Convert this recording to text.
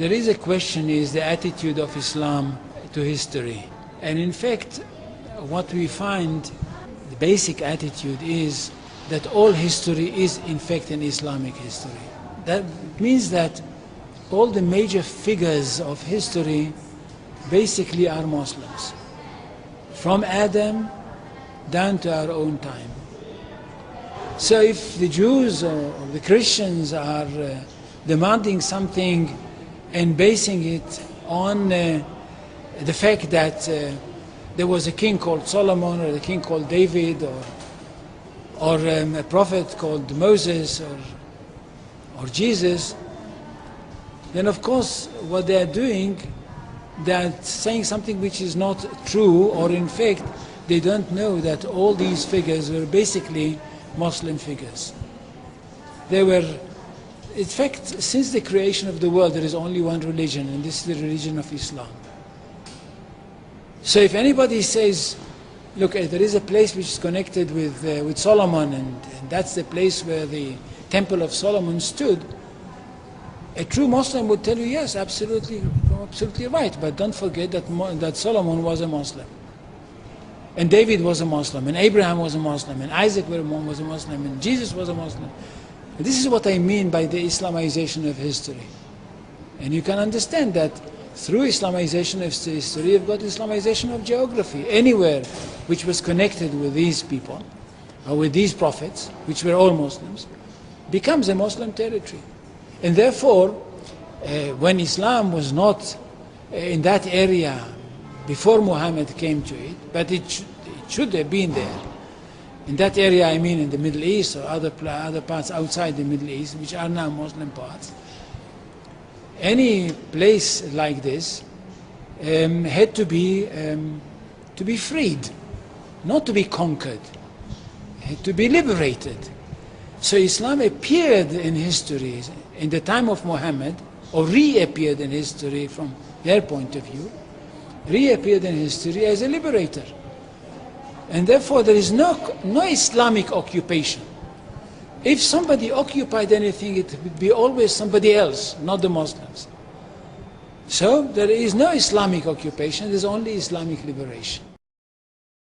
There is a question, is the attitude of Islam to history. And in fact, what we find, the basic attitude is that all history is in fact an Islamic history. That means that all the major figures of history basically are Muslims. From Adam down to our own time. So if the Jews or the Christians are demanding something and basing it on the fact that there was a king called Solomon, or a king called David, or a prophet called Moses, or Jesus, then of course what they are doing, they're saying something which is not true, or in fact they don't know that all these figures were basically Muslim figures. They were, in fact, since the creation of the world there is only one religion, and this is the religion of Islam. So if anybody says, look, there is a place which is connected with Solomon, and that's the place where the Temple of Solomon stood, a true Muslim would tell you, yes, absolutely right, but don't forget that Solomon was a Muslim. And David was a Muslim, and Abraham was a Muslim, and Isaac was a Muslim, and Jesus was a Muslim. And this is what I mean by the Islamization of history. And you can understand that through Islamization of history, you've got Islamization of geography. Anywhere which was connected with these people, or with these prophets, which were all Muslims, becomes a Muslim territory. And therefore, when Islam was not in that area before Muhammad came to it, but it should have been there. In that area, I mean in the Middle East or other parts outside the Middle East, which are now Muslim parts. Any place like this had to be freed, not to be conquered, had to be liberated. So Islam appeared in history in the time of Muhammad, or reappeared in history from their point of view, reappeared in history as a liberator. And therefore there is no Islamic occupation. If somebody occupied anything, it would be always somebody else, not the Muslims. So there is no Islamic occupation, there is only Islamic liberation.